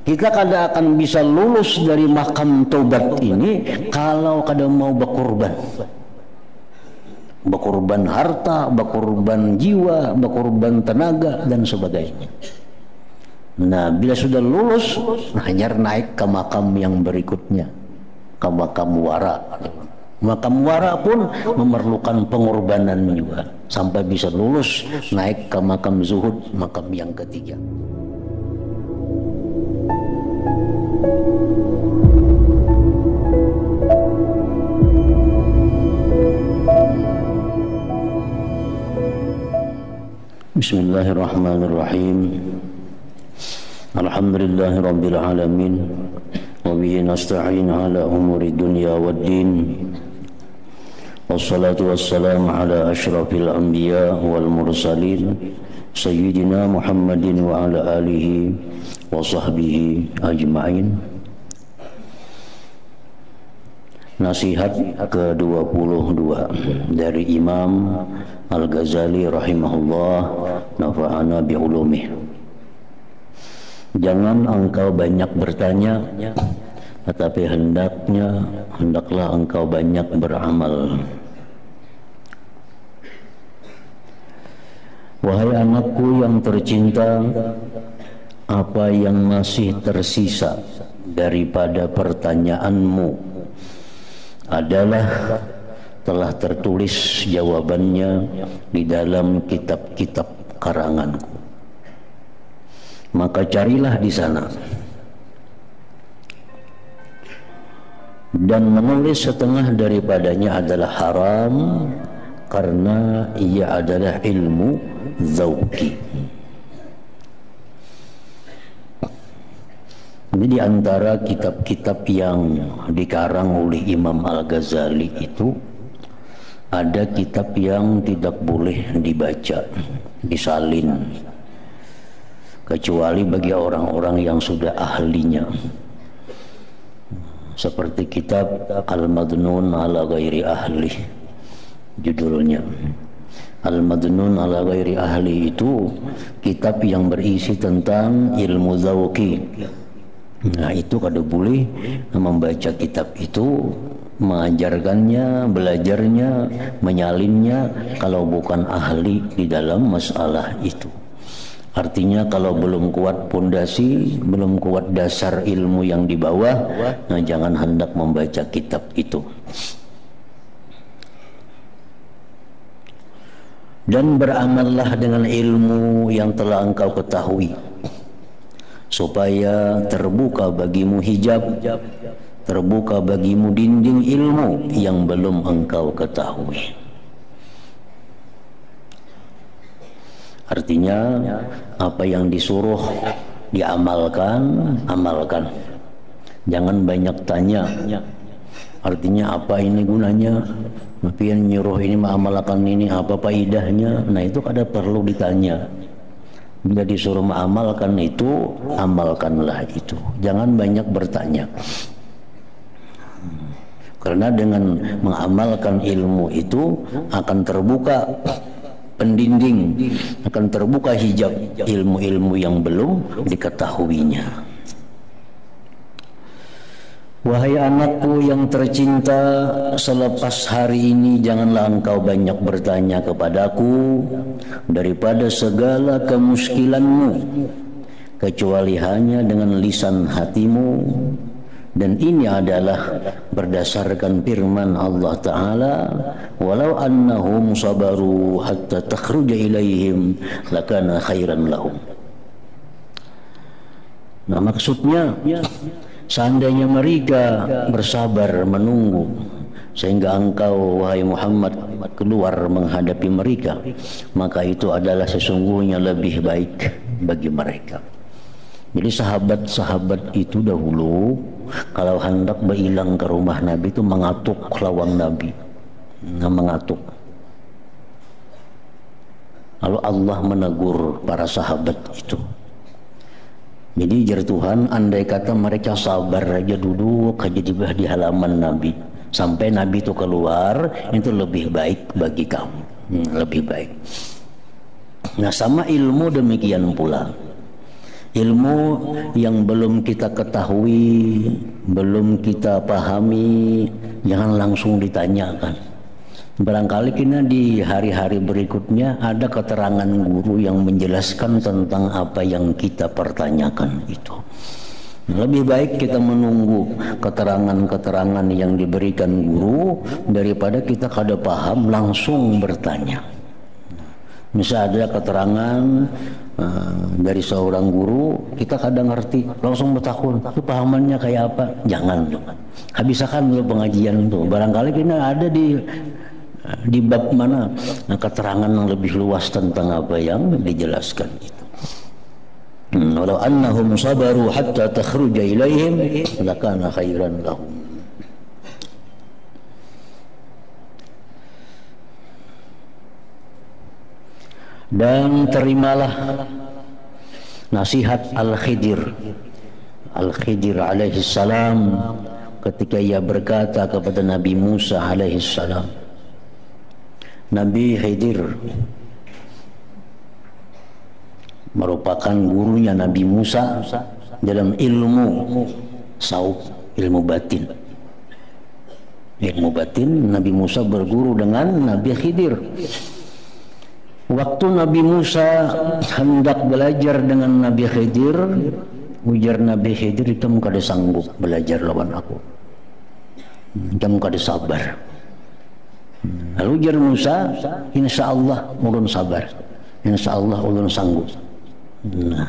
Kita kada akan bisa lulus dari makam taubat ini kalau kada mau berkorban. Berkorban harta, berkorban jiwa, berkorban tenaga dan sebagainya. Nah, bila sudah lulus, hanya naik ke makam yang berikutnya, ke makam wara. Makam wara pun memerlukan pengorbanan juga sampai bisa lulus naik ke makam zuhud, makam yang ketiga. Bismillahirrahmanirrahim. Alhamdulillahi rabbil alamin. Wa bihi nasta'in ala umuri dunya waddin. Wassalatu wassalamu ala asyrafil anbiya wal mursalin sayyidina Muhammadin wa ala alihi wa sahbihi ajma'in. Nasihat ke-22 dari Imam Al-Ghazali rahimahullah, nafa'ana bi'ulumih. Jangan engkau banyak bertanya, tetapi hendaklah engkau banyak beramal. Wahai anakku yang tercinta, apa yang masih tersisa daripada pertanyaanmu adalah telah tertulis jawabannya di dalam kitab-kitab karanganku. Maka carilah di sana. Dan menulis setengah daripadanya adalah haram karena ia adalah ilmu zauqi. Ini di antara kitab-kitab yang dikarang oleh Imam Al-Ghazali itu ada kitab yang tidak boleh dibaca, disalin, kecuali bagi orang-orang yang sudah ahlinya. Seperti kitab Al-Madnun ala Ghairi Ahli, judulnya. Al-Madnun ala Ghairi Ahli itu kitab yang berisi tentang ilmu zauqi. Nah, itu kada boleh membaca kitab itu, mengajarkannya, belajarnya, menyalinnya kalau bukan ahli di dalam masalah itu. Artinya kalau belum kuat pondasi, belum kuat dasar ilmu yang di bawah, nah jangan hendak membaca kitab itu. Dan beramallah dengan ilmu yang telah engkau ketahui, supaya terbuka bagimu hijab, terbuka bagimu dinding ilmu yang belum engkau ketahui. Artinya apa yang disuruh diamalkan, amalkan. Jangan banyak tanya. Artinya apa ini gunanya? Tapi yang nyuruh ini mengamalkan ini apa faedahnya? Nah, itu kada perlu ditanya. Bila disuruh mengamalkan itu, amalkanlah itu. Jangan banyak bertanya. Karena dengan mengamalkan ilmu itu akan terbuka pendinding, akan terbuka hijab ilmu-ilmu yang belum diketahuinya. Wahai anakku yang tercinta, selepas hari ini janganlah engkau banyak bertanya kepadaku daripada segala kemuskilanmu, kecuali hanya dengan lisan hatimu. Dan ini adalah berdasarkan firman Allah Ta'ala, walau annahum sabaru hatta takhruja ilaihim lakana khairan lahum. Nah, maksudnya seandainya mereka bersabar menunggu sehingga engkau wahai Muhammad keluar menghadapi mereka, maka itu adalah sesungguhnya lebih baik bagi mereka. Jadi sahabat-sahabat itu dahulu kalau hendak berhilang ke rumah Nabi itu mengatuk lawang Nabi, mengatuk. Lalu Allah menegur para sahabat itu. Jadi jar Tuhan, andai kata mereka sabar aja duduk aja di halaman Nabi sampai Nabi itu keluar, itu lebih baik bagi kamu, lebih baik. Nah, sama ilmu demikian pula. Ilmu yang belum kita ketahui, belum kita pahami, jangan langsung ditanyakan. Barangkali kita di hari-hari berikutnya ada keterangan guru yang menjelaskan tentang apa yang kita pertanyakan itu. Lebih baik kita menunggu keterangan-keterangan yang diberikan guru daripada kita kada paham langsung bertanya. Misal ada keterangan dari seorang guru, kita kadang ngerti, langsung bertakun, itu pahamannya kayak apa? Jangan. Habiskan dulu pengajian itu. Barangkali kita ada di bab mana keterangan yang lebih luas tentang apa yang dijelaskan itu. Walau annahum sabaru hatta takhruja ilaihim lakana khairan lahum. Dan terimalah nasihat Al-Khidir alaihi salam ketika ia berkata kepada Nabi Musa alaihi salam. Nabi Khidir merupakan gurunya Nabi Musa dalam ilmu sauk, ilmu batin. Ilmu batin, Nabi Musa berguru dengan Nabi Khidir. Waktu Nabi Musa hendak belajar dengan Nabi Khidir, ujar Nabi Khidir, "Kamu kada sanggup belajar lawan aku. Kamu kada sabar." Lalu ujar Musa, "Insya Allah ulun sabar. Insya Allah ulun sanggup." Nah,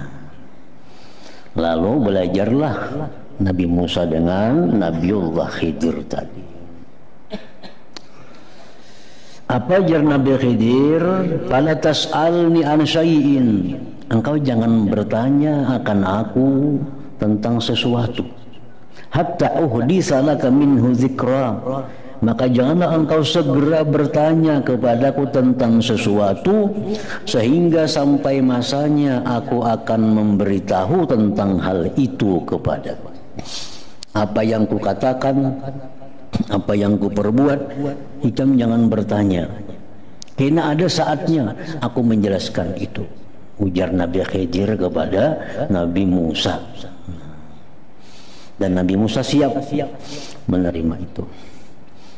lalu belajarlah Nabi Musa dengan Nabiullah Khidir tadi. Apa ajar Nabi Khidir? Fala tas'alni an syai'in. Engkau jangan bertanya akan aku tentang sesuatu. Hatta uhdisa laka minhu dzikra. Maka janganlah engkau segera bertanya kepadaku tentang sesuatu sehingga sampai masanya aku akan memberitahu tentang hal itu kepadamu. Apa yang kukatakan, apa yang ku perbuat, hitam jangan bertanya. Karena ada saatnya aku menjelaskan itu. Ujar Nabi Khidir kepada Nabi Musa. Dan Nabi Musa siap menerima itu.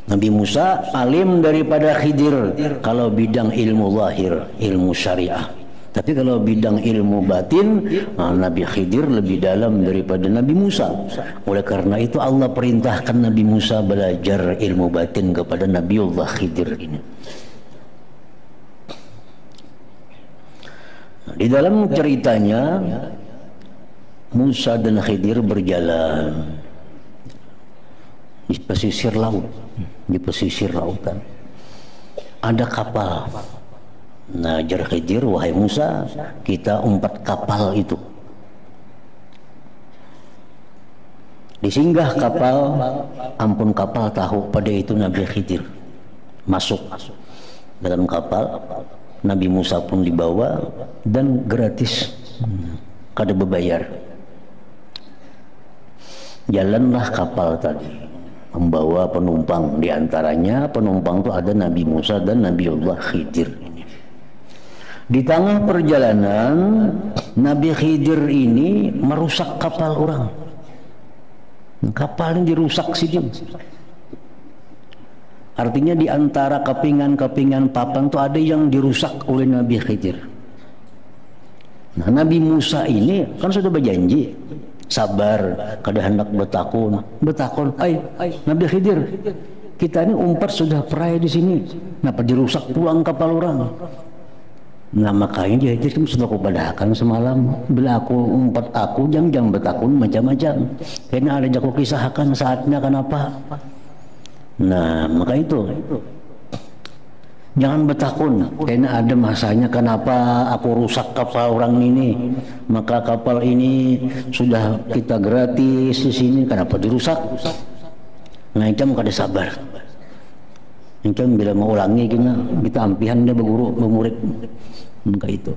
Nabi Musa alim daripada Khidir kalau bidang ilmu zahir, ilmu syariah. Tapi kalau bidang ilmu batin, Nabi Khidir lebih dalam daripada Nabi Musa. Oleh karena itu Allah perintahkan Nabi Musa belajar ilmu batin kepada Nabiullah Khidir ini. Di dalam ceritanya, Musa dan Khidir berjalan di pesisir laut, di pesisir lautan. Ada kapal. Nah, ajar Khidir, "Wahai Musa, kita umpat kapal itu." Disinggah kapal, ampun kapal tahu pada itu Nabi Khidir masuk dalam kapal. Nabi Musa pun dibawa dan gratis, kada berbayar. Jalanlah kapal tadi membawa penumpang, diantaranya penumpang itu ada Nabi Musa dan Nabiullah Khidir. Di tengah perjalanan, Nabi Khidir ini merusak kapal orang. Kapal ini dirusak sih. Artinya di antara kepingan-kepingan papan itu ada yang dirusak oleh Nabi Khidir. Nah, Nabi Musa ini kan sudah berjanji sabar, kada hendak betakun. Ay, Nabi Khidir, kita ini umpat sudah perai di sini. Kenapa dirusak pulang kapal orang? Nah, makanya dia sudah kupadakan semalam, bila aku umpat aku jam-jam betakun macam-macam. Karena ada jago kisahkan saatnya kenapa. Nah, maka itu jangan betakun, karena ada masanya kenapa aku rusak kapal orang ini. Maka kapal ini sudah kita gratis di sini, kenapa dirusak? Nah, itu kada sabar. Itu bila mau ulangi kita ampihan dia berguru bermurid. Maka itu.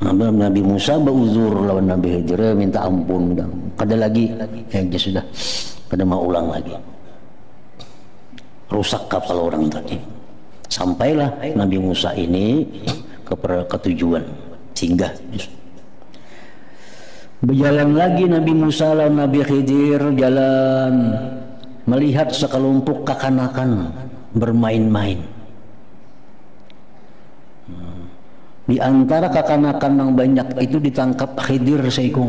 Nabi Musa beruzur lawan Nabi Khidir, minta ampun, kada lagi, dia sudah kada mau ulang lagi. Rusak kapal orang tadi. Sampailah Nabi Musa ini ke tujuan, singgah. Berjalan lagi Nabi Musa dan Nabi Khidir jalan, melihat sekelompok kekanakan bermain-main. Di antara kekanakan yang banyak itu ditangkap Khidir seikung.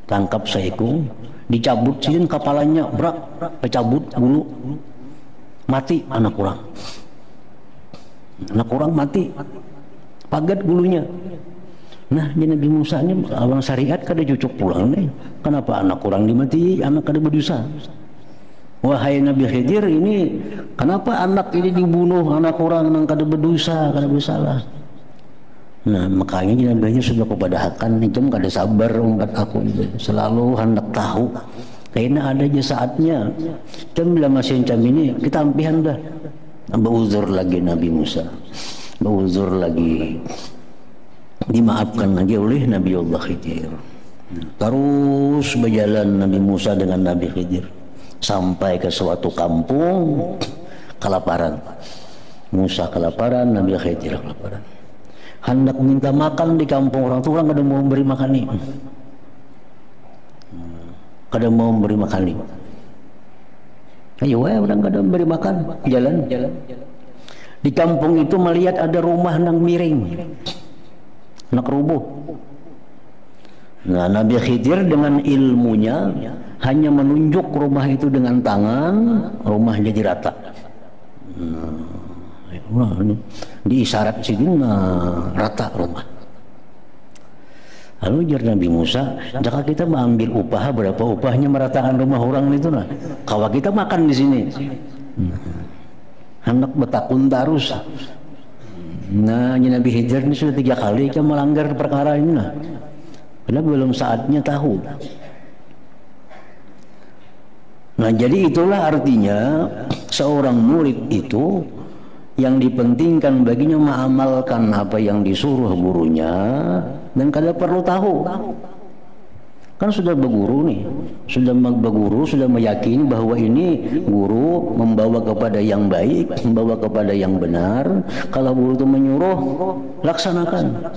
Tangkap seikung, dicabut sin kepalanya, brak, kecabut bulu. Mati anak kurang. Anak kurang mati. Pagat bulunya. Nah, jadi Nabi Musa ini abang syariat kada cucuk pulang nih. Kenapa anak kurang dimati, anak kada berdosa? Wahai Nabi Khidir, ini kenapa anak ini dibunuh, anak kurang yang kada berdosa, kada bersalah? Nah, makanya Nabi sudah kepada hakan itu kada sabar umat aku itu. Selalu hendak tahu. Karena ada aja saatnya. Dan bila masih macam ini, kita ampihan dah. Beruzur lagi Nabi Musa. Beruzur lagi. Dimaafkan lagi oleh Nabi Allah Khidir. Terus berjalan Nabi Musa dengan Nabi Khidir sampai ke suatu kampung kelaparan. Musa kelaparan, Nabi Khidir kelaparan. Hendak minta makan di kampung orang tua, kada mau beri makan nih. Kada mau beri makan nih. Ayo orang kada beri makan, jalan. Di kampung itu melihat ada rumah nang miring. Nak rubuh. Nah, Nabi Khidir dengan ilmunya hanya menunjuk rumah itu dengan tangan, rumah jadi rata. Nah, di isyarat situ rata rumah. Lalu jar Nabi Musa, jika kita mengambil upah, berapa upahnya meratakan rumah orang itu nah? Kalau kita makan di sini, anak betakun tarus. Nah, Nabi Khidir ini sudah 3 kali dia melanggar perkara ini nah. Karena belum saatnya tahu. Nah, jadi itulah artinya seorang murid itu yang dipentingkan baginya mengamalkan apa yang disuruh gurunya dan kada perlu tahu. Kan sudah berguru nih, sudah berguru, sudah meyakini bahwa ini guru membawa kepada yang baik, membawa kepada yang benar. Kalau guru itu menyuruh, laksanakan.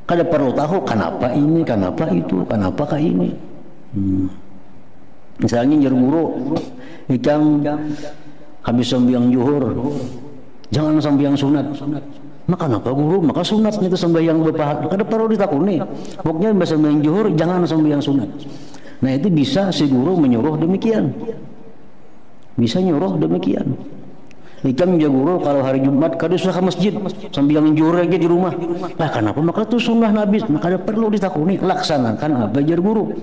Kada perlu tahu kenapa ini, kenapa itu, kenapa ini. Misalnya guru, ikam habis sembahyang zuhur, jangan sembahyang sunat. Maka kenapa guru? Maka sunat itu sembahyang berpahala. Kada perlu ditakuni. Pokoknya bahasa sembahyang zuhur jangan sembahyang sunat. Nah, itu bisa si guru menyuruh demikian. Bisa nyuruh demikian. Ikam ya guru kalau hari Jumat kada usah ke masjid, sembahyang zuhur aja di rumah. Lah kenapa? Maka itu sunnah Nabi. Maka kada perlu ditakuni. Laksanakan apa jar guru.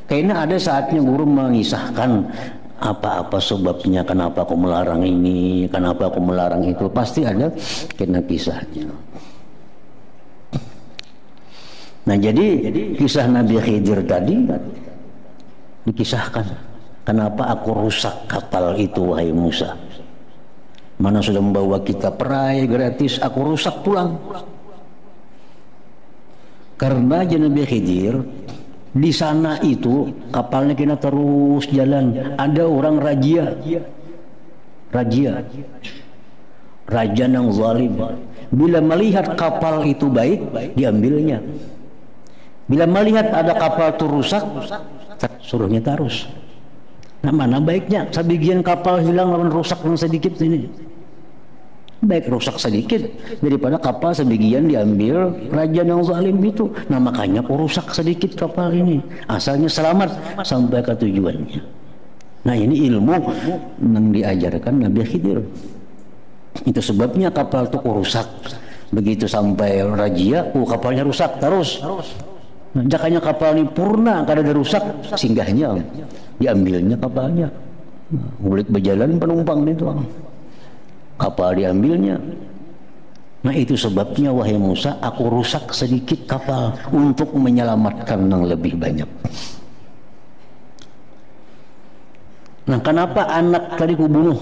Karena ada saatnya guru mengisahkan apa-apa sebabnya, kenapa aku melarang ini, kenapa aku melarang itu, pasti ada kena kisahnya. Nah, jadi kisah Nabi Khidir tadi dikisahkan, kenapa aku rusak kapal itu wahai Musa, mana sudah membawa kita perai gratis, aku rusak pulang. Karena Nabi Khidir di sana itu kapalnya kena terus jalan. Ada orang raja yang zalim. Bila melihat kapal itu baik, diambilnya. Bila melihat ada kapal itu rusak, suruhnya terus. Nah, mana baiknya? Sebagian kapal hilang lawan rusak yang sedikit ini. Baik rusak sedikit daripada kapal sebagian diambil raja yang zalim itu. Nah, makanya aku rusak sedikit kapal ini, asalnya selamat sampai ke tujuannya. Nah, ini ilmu yang diajarkan Nabi Khidir. Itu sebabnya kapal itu rusak. Begitu sampai raja, kapalnya rusak terus. Nah, jakanya kapal ini purna kada ada rusak, singgahnya diambilnya kapalnya. Mulut berjalan penumpang itu. Kapal diambilnya. Nah, itu sebabnya wahai Musa, aku rusak sedikit kapal untuk menyelamatkan yang lebih banyak. Nah, kenapa anak tadi kubunuh?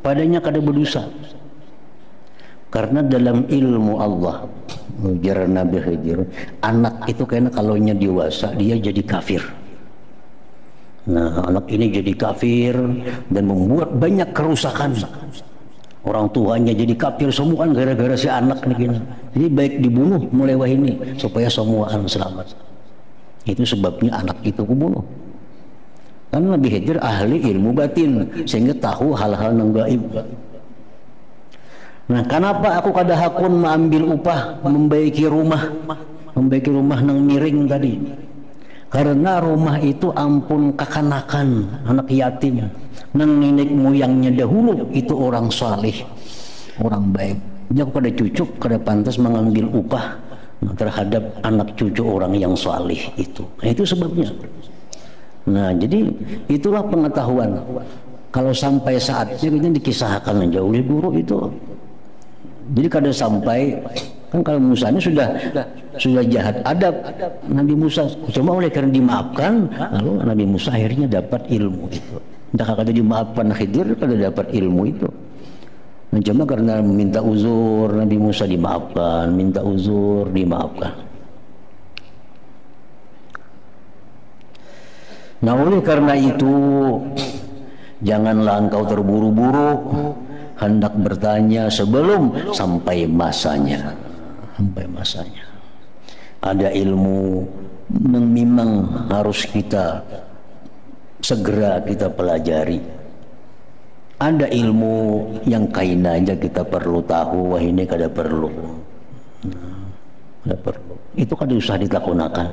Padanya kada berdosa. Karena dalam ilmu Allah, ujar Nabi Khidir, anak itu karena kalau nya dewasa dia jadi kafir. Nah, anak ini jadi kafir dan membuat banyak kerusakan. Orang tuanya jadi kafir semua kan gara-gara si anak nih. Jadi baik dibunuh mulai wah ini supaya semua selamat. Itu sebabnya anak itu kubunuh. Karena Nabi Khidir ahli ilmu batin sehingga tahu hal-hal yang gaib. Nah, kenapa aku kada hakun mengambil upah membaiki rumah nang miring tadi? Karena rumah itu ampun kakanakan anak yatim nang nenek moyangnya dahulu itu orang saleh, orang baik. Jadi aku kada cucuk, kada pantas mengambil upah terhadap anak cucu orang yang saleh itu. Nah, itu sebabnya. Nah, jadi itulah pengetahuan. Kalau sampai saatnya ini dikisahkan aja oleh guru itu. Jadi kada sampai kan kalau Musa ini sudah jahat adab Nabi Musa, cuma oleh karena dimaafkan lalu Nabi Musa akhirnya dapat ilmu itu. Tidak kada dimaafkan Khidir kada dapat ilmu itu. Nah, cuma karena minta uzur Nabi Musa dimaafkan, minta uzur dimaafkan. Nah, oleh karena itu janganlah engkau terburu-buru hendak bertanya sebelum sampai masanya. Sampai masanya. Ada ilmu yang memang harus kita segera kita pelajari. Ada ilmu yang kain aja kita perlu tahu, wah ini kada perlu. Kada perlu. Itu kada usah dilakukan.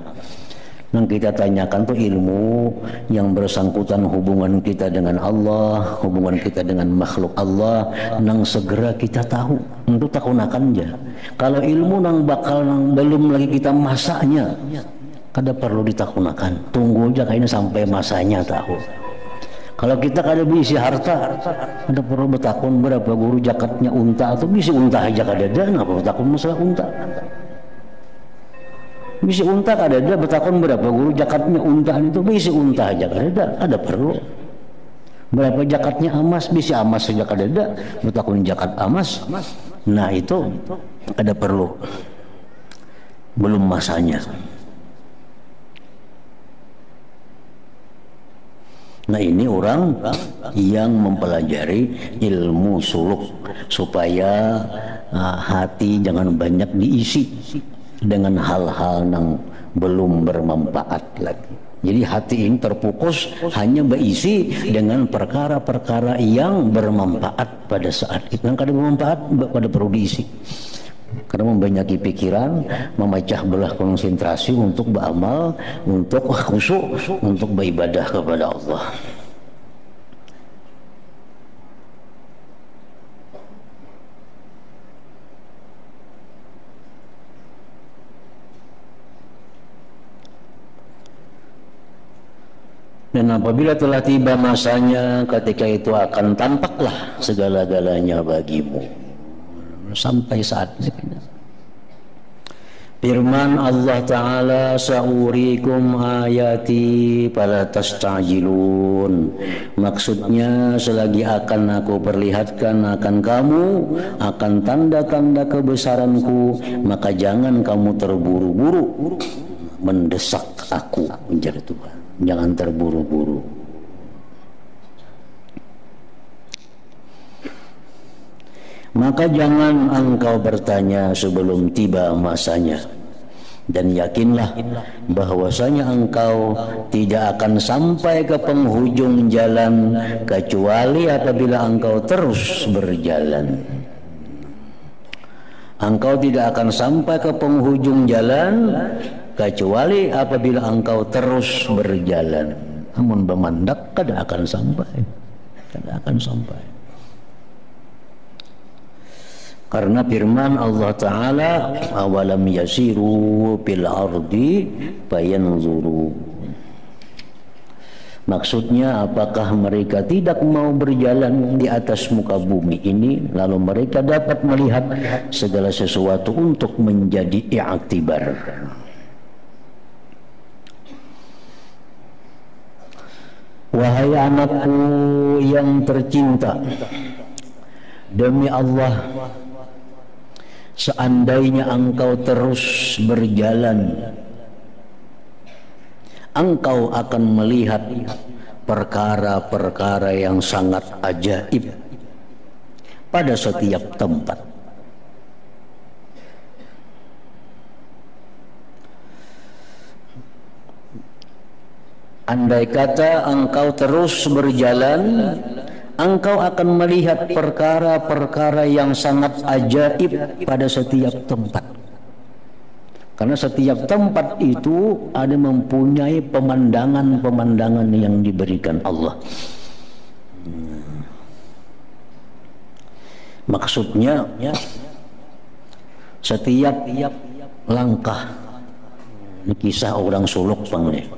Yang kita tanyakan tuh ilmu yang bersangkutan hubungan kita dengan Allah, hubungan kita dengan makhluk Allah, nang segera kita tahu. Itu takunakan aja. Kalau ilmu nang bakal nang belum lagi kita masanya, kada perlu ditakunakan. Tunggu aja kayaknya sampai masanya tahu. Kalau kita kada bisi harta, kada perlu bertakun berapa guru jakatnya unta atau bisi unta aja kada ada, ngapa bertakun masalah unta? Bisi unta kada ada, bertakun berapa guru jakatnya unta itu bisi unta aja kada ada perlu. Berapa jakatnya emas, bisi emas saja kada ada, bertakun jakat emas. Nah itu kada perlu. Belum masanya. Nah ini orang yang mempelajari ilmu suluk supaya hati jangan banyak diisi dengan hal-hal yang belum bermanfaat lagi. Jadi hati ini terfokus hanya berisi dengan perkara-perkara yang bermanfaat pada saat itu. Yang kada bermanfaat pada perlu diisi. Karena membanyaki pikiran, memecah belah konsentrasi untuk beramal, untuk khusyuk, untuk beribadah kepada Allah. Dan apabila telah tiba masanya, ketika itu akan tampaklah segala-galanya bagimu. Sampai saatnya. Firman Allah Ta'ala, sa'urikum ayati fala tastajilun. Maksudnya selagi akan aku perlihatkan akan kamu akan tanda-tanda kebesaranku, maka jangan kamu terburu-buru mendesak aku menjadi Tuhan. Jangan terburu-buru. Maka jangan engkau bertanya sebelum tiba masanya. Dan yakinlah bahwasanya engkau tidak akan sampai ke penghujung jalan kecuali apabila engkau terus berjalan. Engkau tidak akan sampai ke penghujung jalan kecuali apabila engkau terus berjalan. Namun bemandak kada akan sampai. Kada akan sampai. Karena firman Allah Ta'ala, awalam yasiru fil ardi fayanzuru. Maksudnya apakah mereka tidak mau berjalan di atas muka bumi ini lalu mereka dapat melihat segala sesuatu untuk menjadi i'tibar. Wahai anakku yang tercinta, demi Allah, seandainya engkau terus berjalan, engkau akan melihat perkara-perkara yang sangat ajaib pada setiap tempat. Andai kata engkau terus berjalan, engkau akan melihat perkara-perkara yang sangat ajaib pada setiap tempat. Karena setiap tempat itu ada mempunyai pemandangan-pemandangan yang diberikan Allah. Maksudnya setiap langkah, ini kisah orang suluk panggil,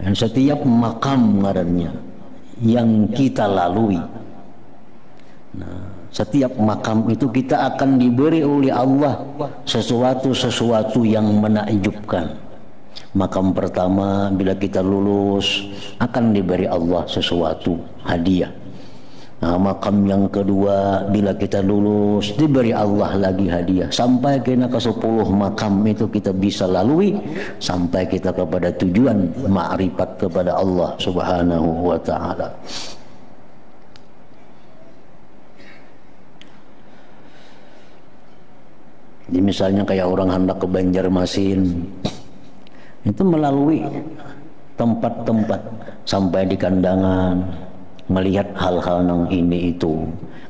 dan setiap makam ngarannya yang kita lalui. Nah, setiap makam itu kita akan diberi oleh Allah sesuatu yang menakjubkan. Makam pertama bila kita lulus akan diberi Allah sesuatu hadiah. Nah, makam yang kedua bila kita lulus diberi Allah lagi hadiah, sampai kena ke 10 makam itu kita bisa lalui sampai kita kepada tujuan ma'rifat kepada Allah Subhanahu wa ta'ala. Jadi misalnya kayak orang hendak ke Banjarmasin itu melalui tempat-tempat sampai di Kandangan, melihat hal-hal yang ini itu,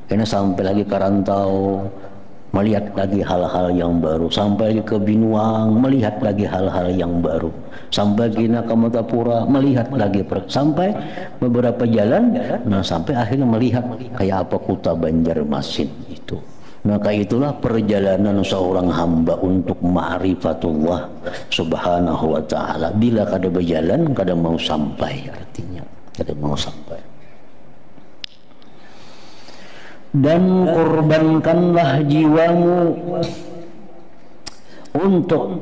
karena sampai lagi ke Rantau melihat lagi hal-hal yang baru, sampai lagi ke Binuang melihat lagi hal-hal yang baru, sampai kena ke Matapura melihat lagi, sampai beberapa jalan, nah sampai akhirnya melihat kayak apa kota Banjarmasin itu. Maka itulah perjalanan seorang hamba untuk ma'rifatullah Subhanahu wa ta'ala. Bila kada berjalan kada mau sampai, artinya kada mau sampai. Dan korbankanlah jiwamu untuk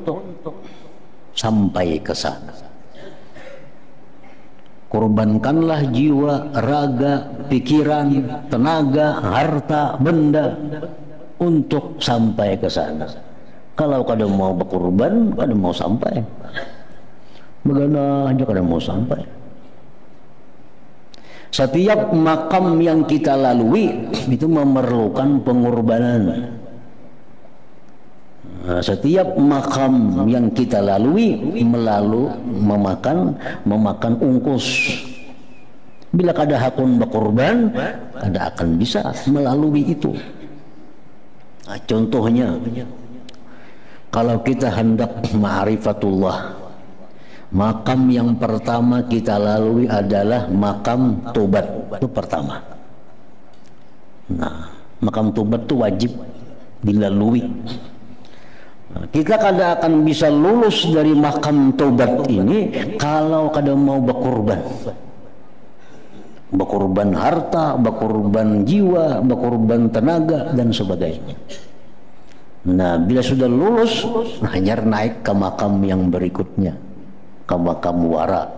sampai ke sana. Korbankanlah jiwa, raga, pikiran, tenaga, harta, benda untuk sampai ke sana. Kalau kada mau berkorban, kada mau sampai. Bagaimana aja kada mau sampai. Setiap makam yang kita lalui itu memerlukan pengorbanan. Nah, setiap makam yang kita lalui memakan ungkus. Bila kada hakun berkorban, kada akan bisa melalui itu. Nah, contohnya, kalau kita hendak ma'rifatullah, makam yang pertama kita lalui adalah makam tobat. Itu pertama. Nah, makam tobat itu wajib dilalui. Nah, kita kada akan bisa lulus dari makam tobat ini kalau kada mau berkorban. Berkorban harta, berkorban jiwa, berkorban tenaga dan sebagainya. Nah, bila sudah lulus, hanya naik ke makam yang berikutnya, ke makam wara.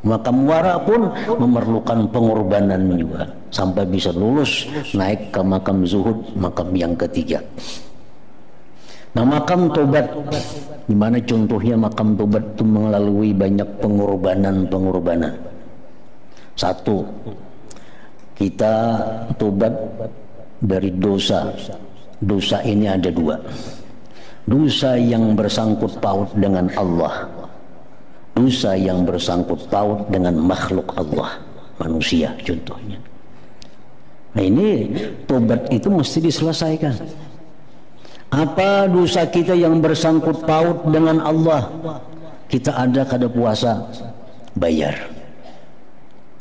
Makam wara pun memerlukan pengorbanan juga sampai bisa lulus naik ke makam zuhud, makam yang ketiga. Nah, makam tobat, di mana contohnya makam tobat itu melalui banyak pengorbanan. Satu, kita tobat dari dosa. Dosa ini ada dua. Dosa yang bersangkut paut dengan Allah, dosa yang bersangkut paut dengan makhluk Allah, manusia contohnya. Nah, ini tobat itu mesti diselesaikan. Apa dosa kita yang bersangkut paut dengan Allah? Kita ada kada puasa, bayar.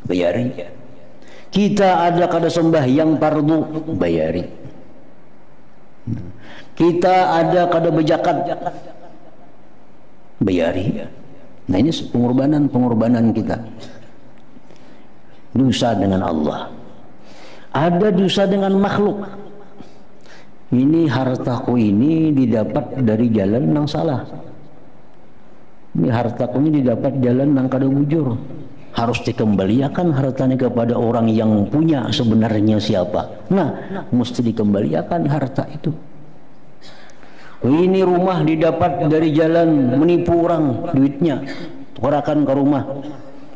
Bayari. Kita ada kada sembahyang fardu, bayari. Kita ada kada berzakat, bayari. Nah, ini pengorbanan kita. Dosa dengan Allah. Ada dosa dengan makhluk. Ini hartaku ini didapat dari jalan yang salah. Ini hartaku ini didapat jalan yang kada bujur. Harus dikembalikan hartanya kepada orang yang punya sebenarnya siapa. Nah, mesti dikembalikan harta itu. Ini rumah didapat dari jalan menipu orang duitnya, tukarakan ke rumah.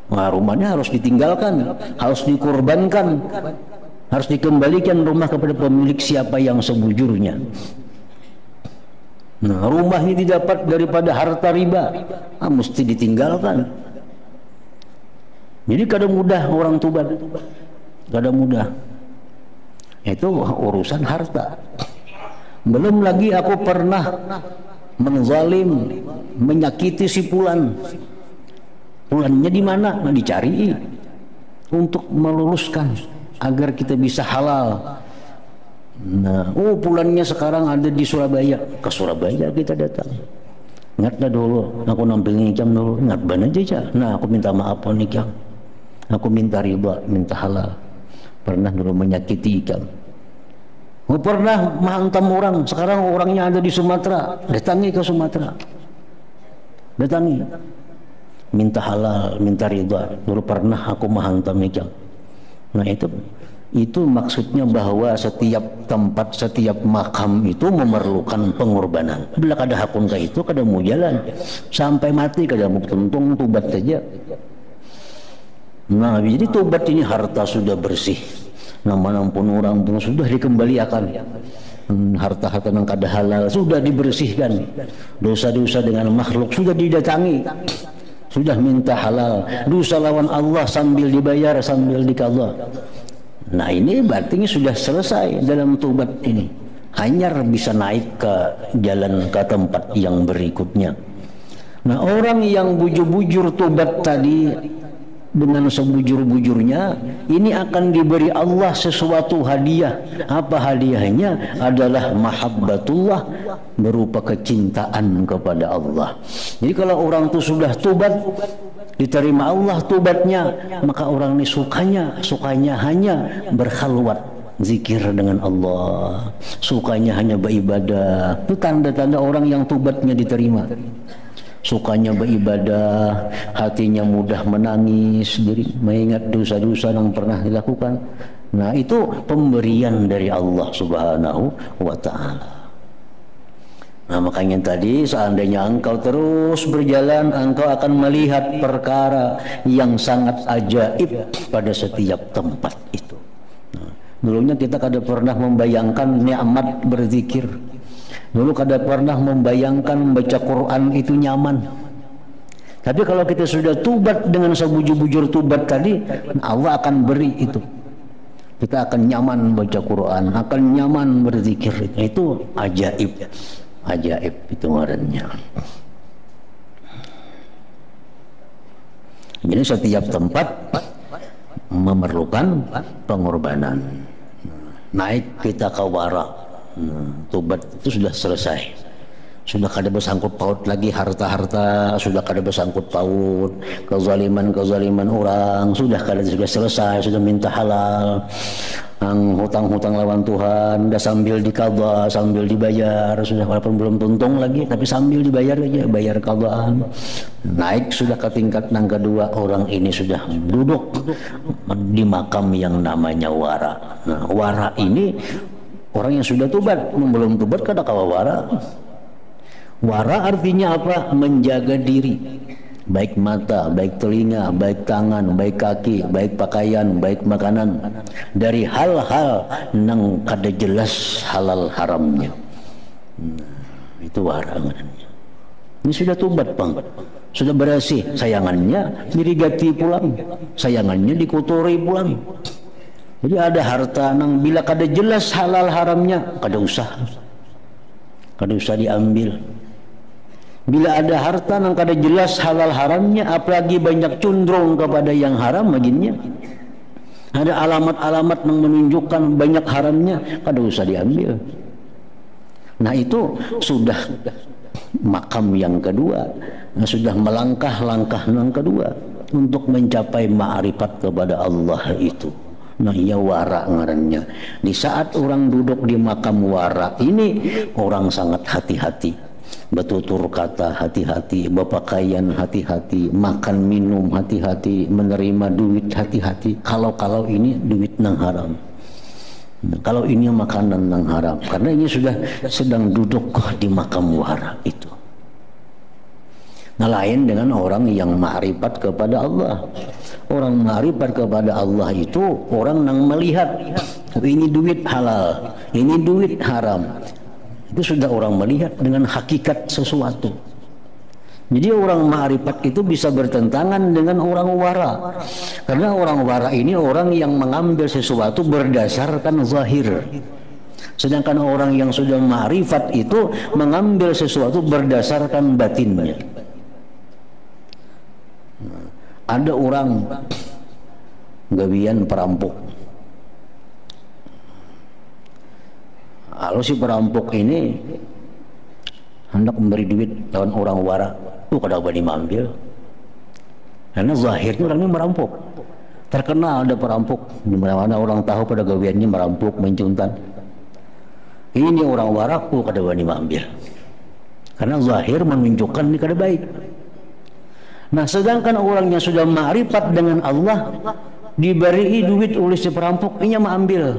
Nah, rumahnya harus ditinggalkan, harus dikorbankan, harus dikembalikan rumah kepada pemilik siapa yang sebujurnya. Nah, rumah ini didapat daripada harta riba, mesti ditinggalkan. Jadi kadang mudah orang tobat, kadang mudah. Itu urusan harta. Belum lagi aku pernah menzalim, menyakiti si Fulan. Fulannya di mana? Nah, dicari untuk meluluskan agar kita bisa halal. Nah, Fulannya sekarang ada di Surabaya. Ke Surabaya kita datang. Ingatlah dulu, aku nampilin jam dulu. Ingat banget aja. Nah, aku minta maaf nih Kang. Aku minta riba, minta halal. Pernah dulu menyakiti Kang. Pernah menghantam orang. Sekarang orangnya ada di Sumatera. Datangi ke Sumatera. Datangi. Minta halal, minta riba. Dulu pernah aku menghantam Kang. Nah itu maksudnya bahwa setiap tempat, setiap makam itu memerlukan pengorbanan. Bila kada hakun ke itu, kada mau jalan sampai mati, kada mau tuntung tobat saja. Nah, jadi tobat ini harta sudah bersih, nama pun orang pun sudah dikembalikan, harta-harta yang kada halal sudah dibersihkan, dosa-dosa dengan makhluk sudah didatangi, sudah minta halal, dosa lawan Allah sambil dibayar, sambil dikadha. Nah ini berarti sudah selesai dalam tobat ini. Hanyar bisa naik ke jalan ke tempat yang berikutnya. Nah orang yang bujur-bujur tobat tadi dengan sebujur-bujurnya, ini akan diberi Allah sesuatu hadiah. Apa hadiahnya? Adalah mahabbatullah, berupa kecintaan kepada Allah. Jadi kalau orang itu sudah tobat, diterima Allah tobatnya, maka orang ini sukanya hanya berkhalwat zikir dengan Allah, sukanya hanya beribadah. Itu tanda-tanda orang yang tobatnya diterima. Sukanya beribadah, hatinya mudah menangis, mengingat dosa-dosa yang pernah dilakukan. Nah itu pemberian dari Allah Subhanahu wa Ta'ala. Nah makanya tadi seandainya engkau terus berjalan, engkau akan melihat perkara yang sangat ajaib pada setiap tempat itu. Nah, dulunya kita kada pernah membayangkan nikmat berzikir. Dulu kada pernah membayangkan membaca Quran itu nyaman. Tapi kalau kita sudah tubat dengan sebujur-bujur tubat tadi, Allah akan beri itu. Kita akan nyaman membaca Quran, akan nyaman berzikir. Itu ajaib. Ajaib itu ngarannya. Jadi setiap tempat memerlukan pengorbanan. Naik kita ke wara. Tobat itu sudah selesai, sudah kada bersangkut paut lagi harta-harta, sudah kada bersangkut paut kezaliman orang, sudah selesai, sudah minta halal. Hutang-hutang lawan Tuhan dah sambil dikadha, sambil dibayar, sudah walaupun belum tuntung lagi tapi sambil dibayar aja, bayar qadaan. Naik sudah ke tingkat yang kedua, orang ini sudah duduk di makam yang namanya wara. Nah wara ini orang yang sudah tobat, belum tobat kada kawa wara. Wara artinya apa? Menjaga diri, baik mata, baik telinga, baik tangan, baik kaki, baik pakaian, baik makanan, dari hal-hal yang kada jelas halal haramnya. Itu wara. Ini sudah tobat bang, sudah bersih. Sayangannya dirigati pulang, sayangannya dikotori pulang. Jadi ada harta nang bila kada jelas halal haramnya, kada usah diambil. Bila ada harta nang kada jelas halal haramnya, apalagi banyak condong kepada yang haram baginya, ada alamat-alamat yang menunjukkan banyak haramnya, kada usah diambil. Nah itu sudah makam yang kedua, sudah melangkah-langkah yang kedua untuk mencapai ma'rifat kepada Allah itu. Nah iya wara ngarannya. Di saat orang duduk di makam wara ini, orang sangat hati-hati, bertutur kata hati-hati, berpakaian hati-hati, makan minum hati-hati, menerima duit hati-hati. Kalau ini duit nang haram, kalau ini makanan nang haram, karena ini sudah sedang duduk di makam wara itu. Nah lain dengan orang yang ma'rifat kepada Allah. Orang ma'rifat kepada Allah itu orang yang melihat ini duit halal, ini duit haram. Itu sudah orang melihat dengan hakikat sesuatu. Jadi orang ma'rifat itu bisa bertentangan dengan orang wara. Karena orang wara ini orang yang mengambil sesuatu berdasarkan zahir. Sedangkan orang yang sudah ma'rifat itu mengambil sesuatu berdasarkan batinnya. Ada orang gawian perampok. Kalau si perampok ini hendak memberi duit lawan orang wara, tuh kada berani mengambil. Karena zahirnya orangnya merampok. Terkenal ada perampok, di mana-mana orang tahu pada gawiannya merampok, mencuntan. Ini orang wara, tuh kada berani mengambil. Karena zahir menunjukkan ini kada baik. Nah, sedangkan orang yang sudah ma'rifat dengan Allah diberi duit oleh si perampok, ini mengambil.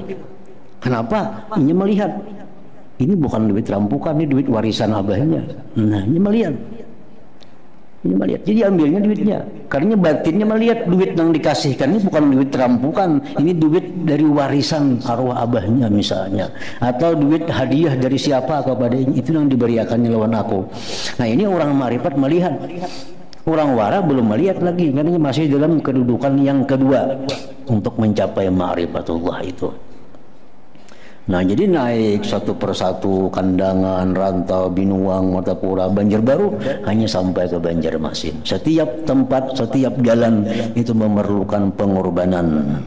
Kenapa? Ini melihat. Ini bukan duit rampukan, ini duit warisan abahnya. Nah, ini melihat. Ini melihat. Jadi ambilnya duitnya. Karena batinnya melihat duit yang dikasihkan ini bukan duit rampukan, ini duit dari warisan arwah abahnya misalnya, atau duit hadiah dari siapa kepada ini, itu yang diberiakannya lawan aku. Nah, ini orang ma'rifat melihat. Orang wara belum melihat lagi, karena masih dalam kedudukan yang kedua untuk mencapai ma'rifatullah itu. Nah, jadi naik satu persatu, Kandangan, Rantau, Binuang, Martapura, Banjarbaru, hanya sampai ke Banjarmasin. Setiap tempat, setiap jalan itu memerlukan pengorbanan.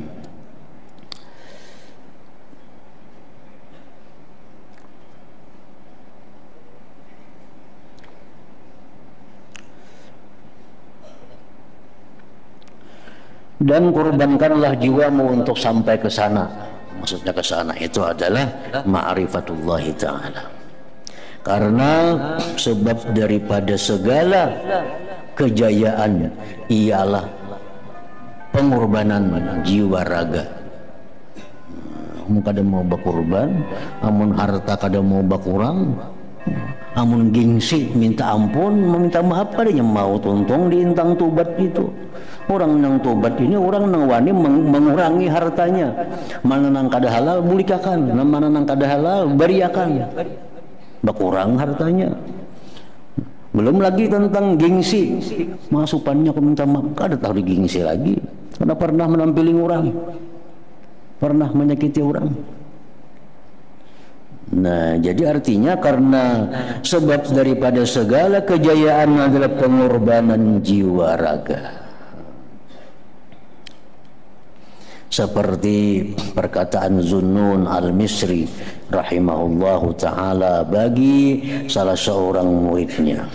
Dan korbankanlah jiwamu untuk sampai ke sana. Maksudnya ke sana itu adalah ma'rifatullah ta'ala. Karena sebab daripada segala kejayaan ialah pengorbanan jiwa raga. Amun kada mau berkorban, amun harta kada mau berkurang, amun gengsi minta ampun, meminta maaf padanya mau tuntung di intang tobat itu. Orang nang tobat ini orang nang wani mengurangi hartanya. Mana nang kada halal bulikakan, mana nang kada halal bariakan. Berkurang hartanya. Belum lagi tentang gengsi. Masupannya aku minta maaf, kada tahu di gengsi lagi. Karena pernah menampili orang, pernah menyakiti orang. Nah, jadi artinya karena sebab daripada segala kejayaan adalah pengorbanan jiwa raga. Seperti perkataan Zunnun al-Misri rahimahullahu ta'ala bagi salah seorang muridnya.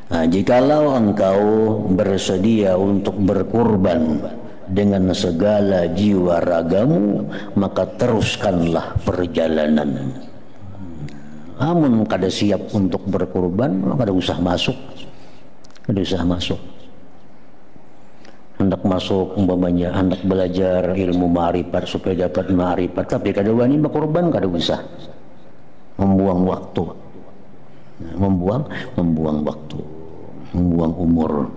Nah, jikalau engkau bersedia untuk berkorban dengan segala jiwa ragamu, maka teruskanlah perjalanan. Amun kada siap untuk berkorban, kada usah masuk. Kada usah masuk. Hendak masuk umpamanya, hendak belajar ilmu ma'rifat supaya dapat ma'rifat, tapi kada wani berkorban, kada usah. Membuang waktu. Membuang waktu. Membuang umur.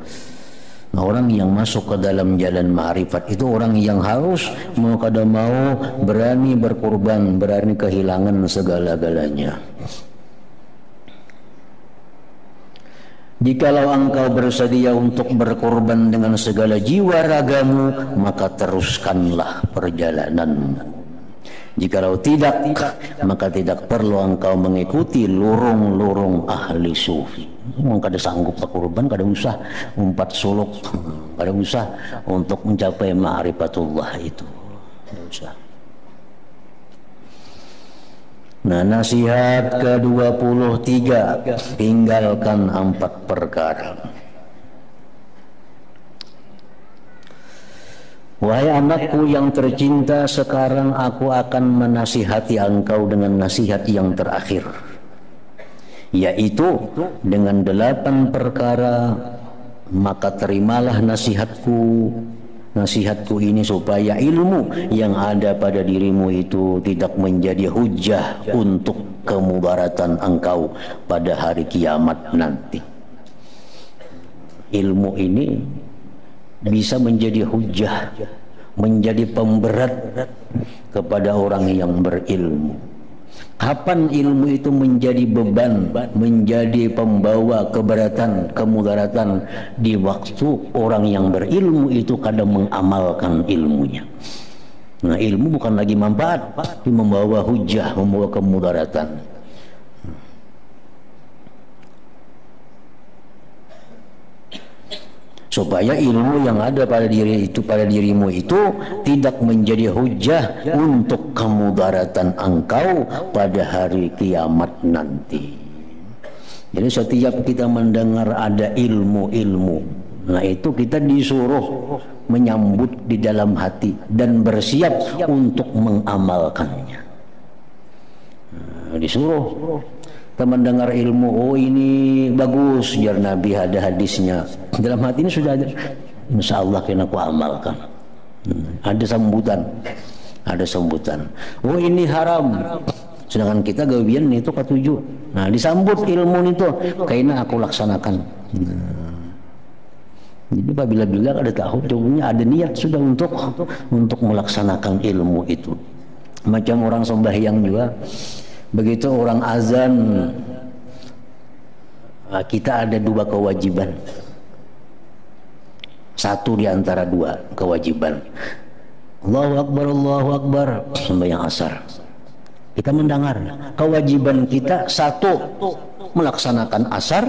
Nah, orang yang masuk ke dalam jalan ma'rifat itu orang yang harus mau kada mau berani berkorban, berani kehilangan segala-galanya. Jikalau engkau bersedia untuk berkorban dengan segala jiwa ragamu, maka teruskanlah perjalanan. Jikalau tidak, maka tidak perlu engkau mengikuti lorong-lorong ahli sufi. Kada sanggup berkorban, kada usah umpat suluk, kada usah untuk mencapai ma'rifatullah itu. Kada usah. Nah, nasihat ke-23, tinggalkan 4 perkara. Wahai anakku yang tercinta, sekarang aku akan menasihati engkau dengan nasihat yang terakhir, yaitu dengan 8 perkara. Maka terimalah nasihatku ini supaya ilmu yang ada pada dirimu itu tidak menjadi hujah untuk kemudaratan engkau pada hari kiamat nanti. Ilmu ini bisa menjadi hujah, menjadi pemberat kepada orang yang berilmu. Kapan ilmu itu menjadi beban, menjadi pembawa keberatan, kemudaratan? Di waktu orang yang berilmu itu kadang mengamalkan ilmunya. Nah, ilmu bukan lagi manfaat, tapi membawa hujah, membawa kemudaratan. Supaya ilmu yang ada pada dirimu itu tidak menjadi hujah untuk kemudaratan engkau pada hari kiamat nanti. Jadi setiap kita mendengar ada ilmu-ilmu, nah itu kita disuruh menyambut di dalam hati dan bersiap untuk mengamalkannya. Nah, disuruh kita mendengar ilmu, oh ini bagus, jar Nabi, ada hadisnya. Dalam hati ini sudah ada, insya Allah kena aku amalkan. Ada sambutan, ada sambutan. Oh ini haram, sedangkan kita gawian itu ketujuh. Nah disambut ilmu itu, kayaknya aku laksanakan. Jadi bila ada tahu, jauhnya ada niat sudah untuk melaksanakan ilmu itu. Macam orang sembahyang juga. Begitu orang azan, kita ada dua kewajiban. Satu di antara dua kewajiban. Allahu Akbar, sembahyang asar. Kita mendengar kewajiban kita satu, melaksanakan asar,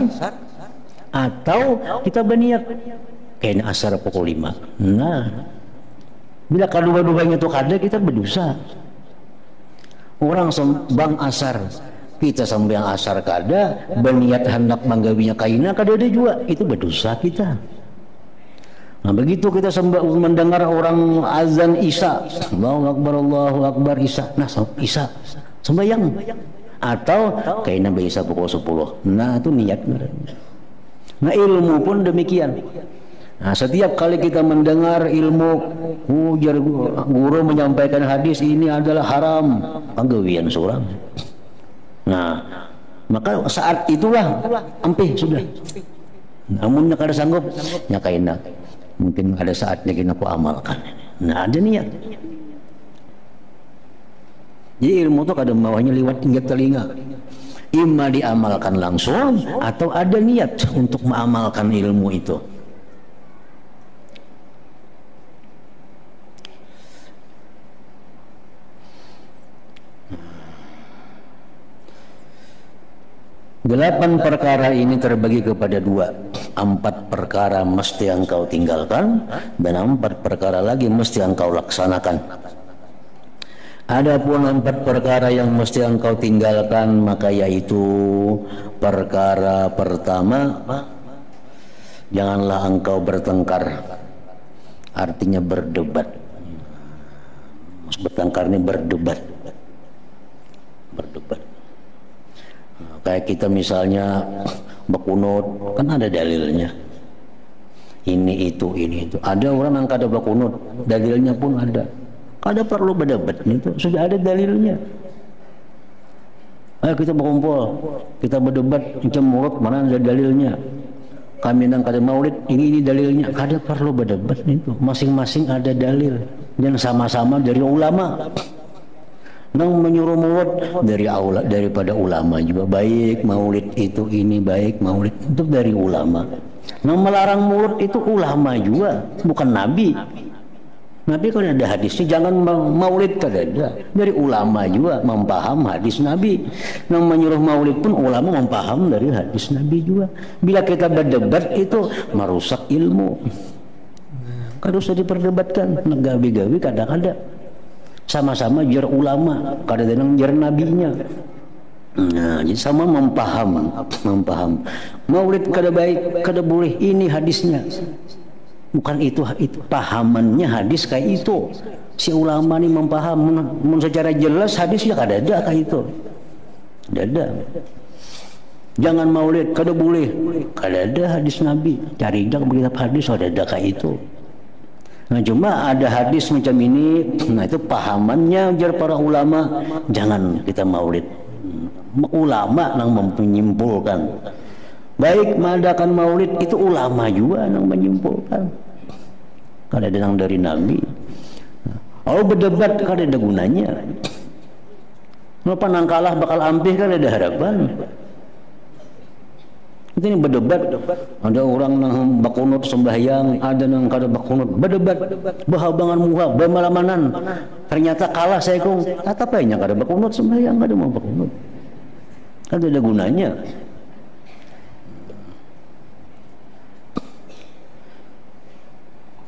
atau kita berniat kayaknya asar pukul 5. Nah, bila kedua-duanya itu ada, kita berdosa. Orang sembang asar, kita sembahyang asar kada, berniat hendak menggawinya kaina kada ada juga, itu berdosa kita. Nah begitu kita mendengar orang azan isya, Allahu Akbar isya, nah isya sembahyang, atau kaina isya pukul 10, nah itu niat. Nah ilmu pun demikian. Nah, setiap kali kita mendengar ilmu, guru menyampaikan hadis ini adalah haram, panggawian seorang. Nah, maka saat itulah ampih sudah. Namun kada sanggup, nyakaina. Mungkin ada saatnya kita aku amalkan. Nah, ada niat. Jadi ilmu itu kadang bawahnya lewat hingga telinga. Ima diamalkan langsung atau ada niat untuk mengamalkan ilmu itu. Delapan perkara ini terbagi kepada dua. 4 perkara mesti engkau tinggalkan dan 4 perkara lagi mesti engkau laksanakan. Adapun 4 perkara yang mesti engkau tinggalkan, maka yaitu perkara pertama, janganlah engkau bertengkar. Artinya berdebat. Bertengkar ini berdebat. Berdebat. Kayak kita misalnya berkunut, kan ada dalilnya. Ini itu. Ada orang yang kada berkunut, dalilnya pun ada. Kada perlu berdebat, itu sudah ada dalilnya. Ayo kita berkumpul, kita berdebat macam mulut, mana ada dalilnya. Kami nang kada maulid, ini dalilnya. Kada perlu berdebat itu, masing-masing ada dalil dan sama-sama dari ulama. Nang menyuruh maulid daripada ulama juga baik, maulid itu ini baik, maulid itu dari ulama. Nang melarang maulid itu ulama juga, bukan nabi. Nabi kan ada hadisnya jangan maulid, kada ada. Dari ulama juga mempaham hadis nabi. Nang menyuruh maulid pun ulama mempaham dari hadis nabi juga. Bila kita berdebat itu merusak ilmu. Kada usah diperdebatkan, gawi-gawi kada-kada. Sama-sama jar ulama, kadang-kadang jar nabinya. Nah, jadi sama mempaham. Maulid kada baik, kada boleh, ini hadisnya. Bukan itu pahamannya hadis kayak itu. Si ulama ini mempaham secara jelas hadisnya kada ada kayak itu. Kada ada. Jangan maulid, kada boleh. Kada ada hadis nabi. Cari dak kitab hadis kada ada kayak itu. Nah cuma ada hadis macam ini, nah itu pahamannya jar para ulama, jangan kita maulid. Ulama yang menyimpulkan. Baik mengadakan maulid itu ulama juga yang menyimpulkan. Kada ada yang dari nabi. Kalau berdebat kada ada gunanya. Kenapa nang kalah bakal ampih kan ada harapan. Itu ini berdebat. Ada orang nang bakunut sembahyang, ada nang kada bakunut berdebat. Bahabangan muha, bamalamanan. Ternyata kalah saya kong. Kata apanya kada bakunut sembahyang, kada mau bakunut. Kada ada gunanya.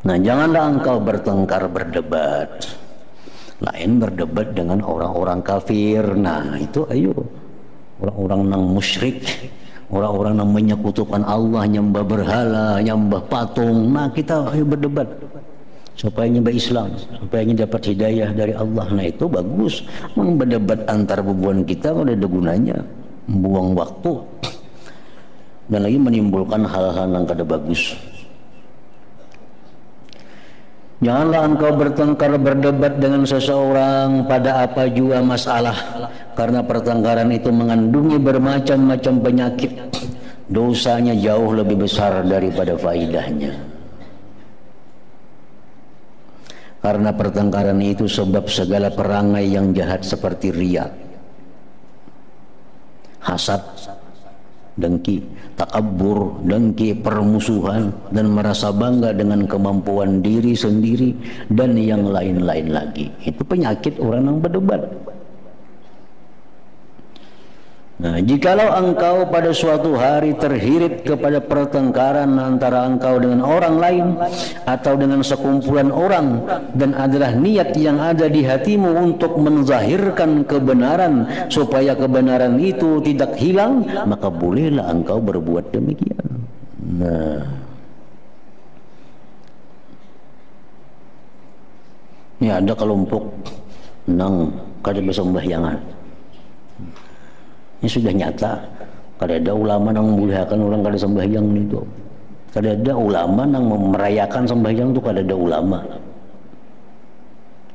Nah, janganlah engkau bertengkar berdebat. Lain berdebat dengan orang-orang kafir. Nah, itu ayo. Orang-orang nang musyrik, orang-orang yang menyekutukan Allah, nyembah berhala, nyembah patung. Nah, kita ayo berdebat supaya nyembah Islam, supaya dapat hidayah dari Allah. Nah, itu bagus. Berdebat antar bubuan kita kalau ada gunanya, membuang waktu dan lagi menimbulkan hal-hal yang kada bagus. Janganlah engkau bertengkar berdebat dengan seseorang pada apa jua masalah, karena pertengkaran itu mengandungi bermacam-macam penyakit. Dosanya jauh lebih besar daripada faidahnya. Karena pertengkaran itu sebab segala perangai yang jahat seperti riya, hasad, dengki, takabur, dengki, permusuhan, dan merasa bangga dengan kemampuan diri sendiri, dan yang lain-lain lagi. Itu penyakit orang yang berdebat. Nah, jikalau engkau pada suatu hari terhirit kepada pertengkaran antara engkau dengan orang lain atau dengan sekumpulan orang, dan adalah niat yang ada di hatimu untuk menzahirkan kebenaran supaya kebenaran itu tidak hilang, maka bolehlah engkau berbuat demikian. Nah, ini ada kelompok nang kada bersembahyangan. Ini sudah nyata. Kada ada ulama yang memuliakan orang kada sembahyang itu. Kada ada ulama yang merayakan sembahyang itu, kada ada ulama.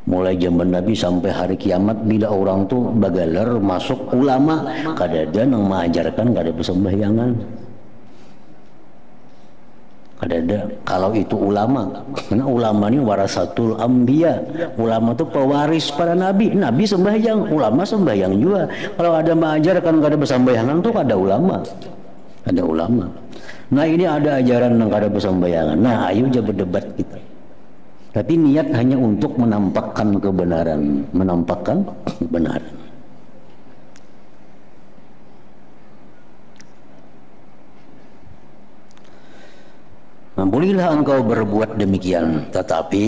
Mulai zaman Nabi sampai hari kiamat, bila orang tuh bagaler masuk ulama, kada ada yang mengajarkan kada bersembahyangan. Kada ada. Kalau itu ulama, karena ulama ini warasatul anbiya. Ulama itu pewaris para nabi. Nabi sembahyang, ulama sembahyang juga. Kalau ada mengajarkan kada bersembahyangan tuh ada ulama. Ada ulama. Nah, ini ada ajaran yang kada bersembahyangan. Nah, ayo aja berdebat kita. Tapi niat hanya untuk menampakkan kebenaran, menampakkan kebenaran. Nah, bolehlah engkau berbuat demikian, tetapi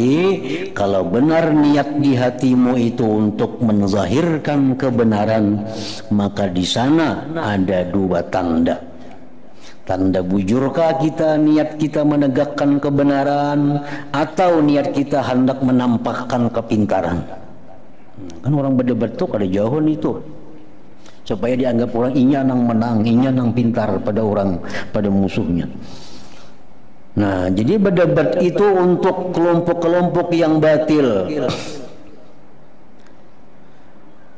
kalau benar niat di hatimu itu untuk menzahirkan kebenaran, maka di sana ada dua tanda. Tanda bujurkah kita niat kita menegakkan kebenaran, atau niat kita hendak menampakkan kepintaran. Kan orang berdebat tuh kada jauh itu, supaya dianggap orang inya nang menang, inya nang pintar pada orang, pada musuhnya. Nah, jadi berdebat itu untuk kelompok-kelompok yang batil.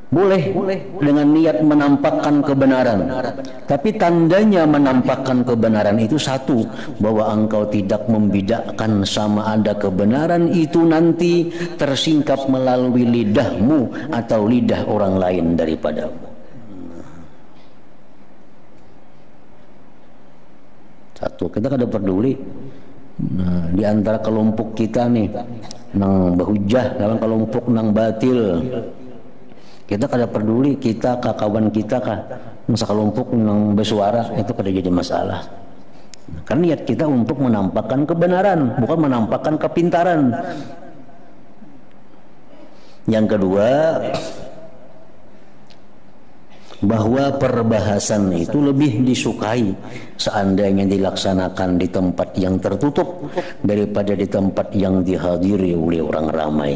Boleh dengan niat menampakkan kebenaran. Tapi tandanya menampakkan kebenaran itu satu, bahwa engkau tidak membedakan sama ada kebenaran itu nanti tersingkap melalui lidahmu atau lidah orang lain daripadamu. Satu, kita kada peduli. Nah, di antara kelompok kita nih nang bahujah dalam kelompok nang batil, kita kada peduli, kita kawan kita kah masa kelompok nang bersuara, itu kada jadi masalah. Karena niat kita untuk menampakkan kebenaran, bukan menampakkan kepintaran. Yang kedua, bahwa perbahasan itu lebih disukai seandainya dilaksanakan di tempat yang tertutup daripada di tempat yang dihadiri oleh orang ramai.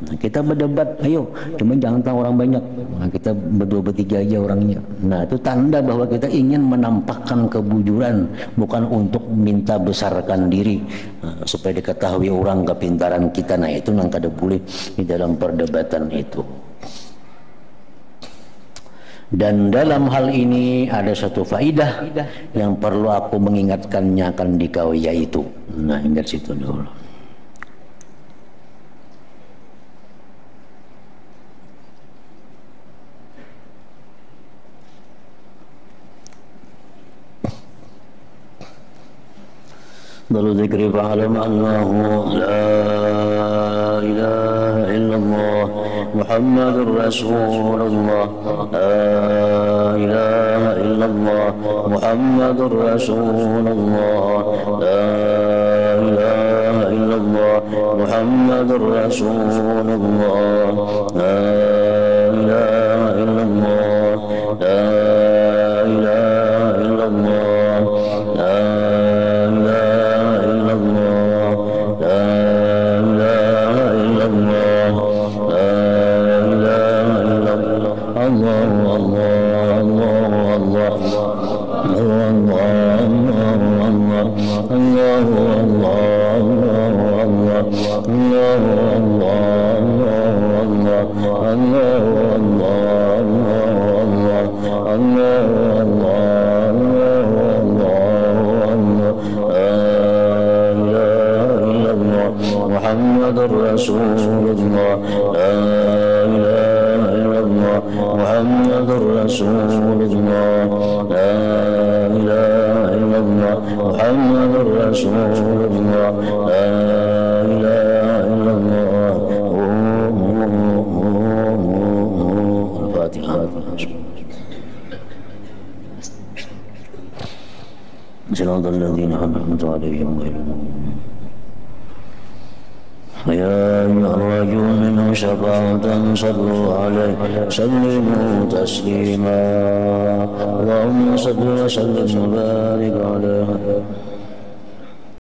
Nah, kita berdebat, ayo, cuma jangan tahu orang banyak. Nah, kita berdua bertiga aja orangnya. Nah, itu tanda bahwa kita ingin menampakkan kebujuran, bukan untuk minta besarkan diri, supaya diketahui orang kepintaran kita. Nah, itu nang kada boleh di dalam perdebatan itu. Dan dalam hal ini ada satu faidah yang perlu aku mengingatkannya akan dikau, yaitu, nah, ingat situ dulu. أفضل ذكر فاعلم أنه لا إله إلا الله محمد رسول الله لا إله إلا الله محمد رسول الله لا إله إلا الله محمد رسول الله لا إله إلا الله لا إله إلا الله لا إله إلا الله لا إله إلا الله لا إله إلا الله الله الله محمد رسول الله لا إله إلا الله محمد رسول الله لا إله إلا الله محمد رسول الله لا إله إلا الله الفاتحة صراط الذين أنعمت عليهم غير المغضوب يا أيها الرجل منه شفاعة صلوا عليه سلموا تسليما اللهم صل وسلم وبارك عليه